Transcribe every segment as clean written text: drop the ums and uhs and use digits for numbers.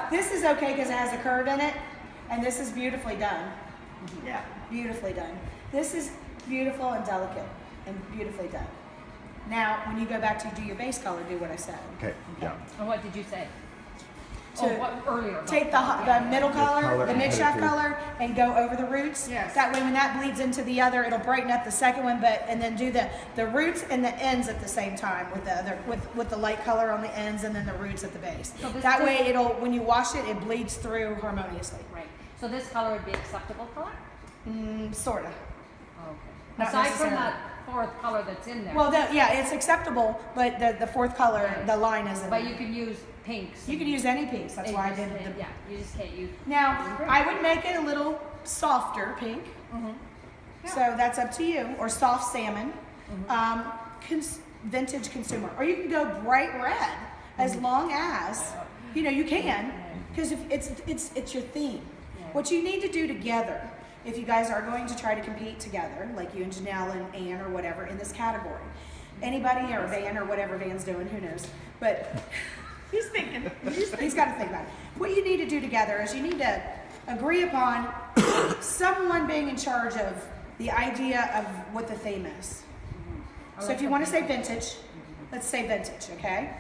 This is okay because it has a curve in it, and this is beautifully done. Yeah. Beautifully done. This is beautiful and delicate and beautifully done. Now, when you go back to do your base color, do what I said. Okay. Yeah. And what did you say? To what earlier? take the middle color, color the and mid put it shaft through. color, and go over the roots. Yes. That way, when that bleeds into the other, it'll brighten up the second one. And then do the roots and the ends at the same time with the other with the light color on the ends and then the roots at the base. So this That way, does- it'll when you wash it, it bleeds through harmoniously. Right. So this color would be acceptable color? Sorta. Okay. Not Aside from necessarily. that fourth color that's in there. Well, yeah, it's acceptable, but the fourth color, Right. the line isn't. But you can use pinks. You can use any piece. That's and why I you did just- the. Yeah, you just can't use. Now, I would make it a little softer pink. So that's up to you, or soft salmon. Vintage consumer, or you can go bright red, as long as you can, because if it's your theme. What you need to do together, if you guys are going to try to compete together, like you and Janelle and Ann or whatever in this category, anybody or Van or whatever Van's doing, who knows, but. He's thinking. He's got to think about it. What you need to do together is you need to agree upon someone being in charge of the idea of what the theme is. So if you want to say vintage, let's say vintage, okay?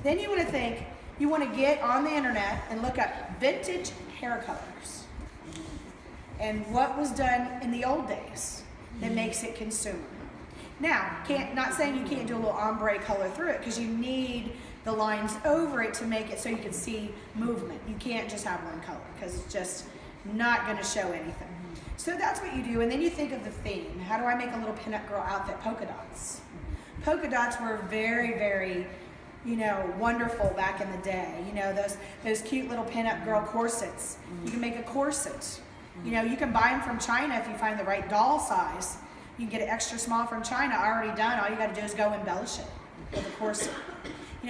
Then you want to think, you want to get on the internet and look up vintage hair colors and what was done in the old days that makes it consumer. Now, not saying you can't do a little ombre color through it because you need the lines over it to make it so you can see movement. You can't just have one color because it's just not going to show anything. So that's what you do, and then you think of the theme. How do I make a little pinup girl outfit? Polka dots. Polka dots were very, very, wonderful back in the day. Those cute little pinup girl corsets. You can make a corset. You can buy them from China if you find the right doll size. You can get it extra small from China, already done. All you got to do is go embellish it with a corset.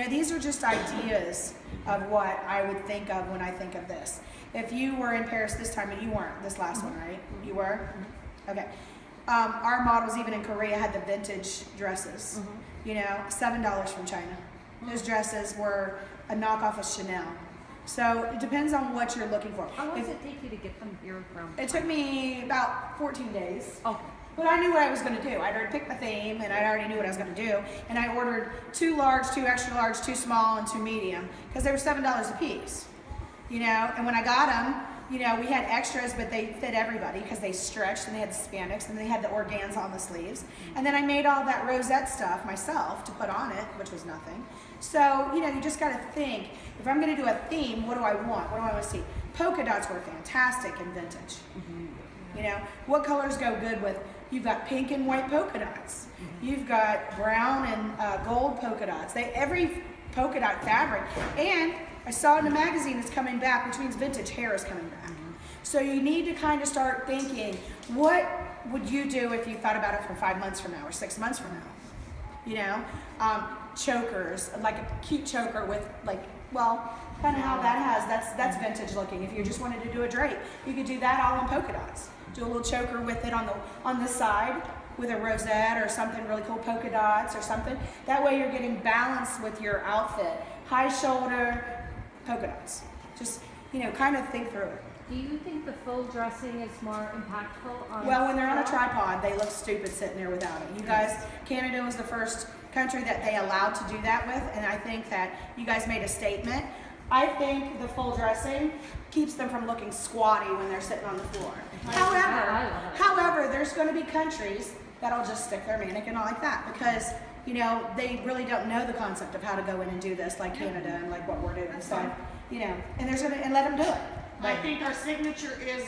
These are just ideas of what I would think of when I think of this. If you were in Paris this time, and you weren't this last one, right? You were? Okay. Our models, even in Korea, had the vintage dresses. $7 from China. Those dresses were a knockoff of Chanel. So it depends on what you're looking for. How long does it take you to get them here from? It took me about 14 days. Okay. But I knew what I was going to do. I'd already picked my theme, and I already knew what I was going to do. And I ordered 2 large, 2 extra large, 2 small, and 2 medium because they were $7 a piece. And when I got them, we had extras, but they fit everybody because they stretched, and they had the spandex, and they had the organza on the sleeves. And then I made all that rosette stuff myself to put on it, which was nothing. So, you just got to think, if I'm going to do a theme, what do I want? What do I want to see? Polka dots were fantastic in vintage. What colors go good with? You've got pink and white polka dots. You've got brown and gold polka dots. Every polka dot fabric. And I saw in a magazine it's coming back, which means vintage hair is coming back. So you need to kind of start thinking, what would you do if you thought about it for 5 months from now or 6 months from now? Chokers, like a cute choker with kind of how that has, that's vintage looking. If you just wanted to do a drape, you could do that all in polka dots. Do a little choker with it on the side with a rosette or something really cool, polka dots or something. That way you're getting balance with your outfit. High shoulder, polka dots. Just, kind of think through it. Do you think the full dressing is more impactful on? Well, when they're on a tripod, they look stupid sitting there without it. You guys, Canada was the first country that they allowed to do that with, and I think that you guys made a statement. I think the full dressing keeps them from looking squatty when they're sitting on the floor. However, there's going to be countries that'll just stick their mannequin on like that because, they really don't know the concept of how to go in and do this like Canada and like what we're doing. So, and there's and let them do it. I think our signature is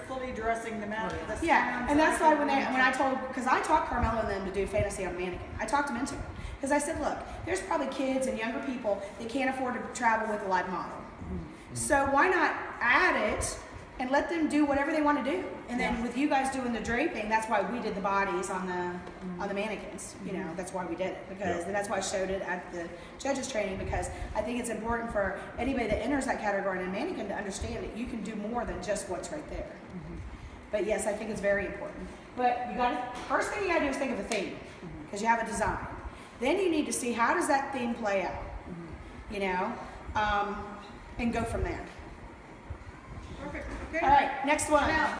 fully dressing the mannequin. Yeah, and that's why when I taught Carmelo and them to do fantasy on mannequin, I talked them into it. Because I said, look, there's probably kids and younger people that can't afford to travel with a live model. So why not add it and let them do whatever they want to do? And then with you guys doing the draping, that's why we did the bodies on the mannequins. That's why we did it and that's why I showed it at the judges training because I think it's important for anybody that enters that category in a mannequin to understand that you can do more than just what's right there. But yes, I think it's very important. But first thing you got to do is think of a theme because you have a design. Then you need to see how does that theme play out. and go from there. Perfect, okay. All right, next one. Now,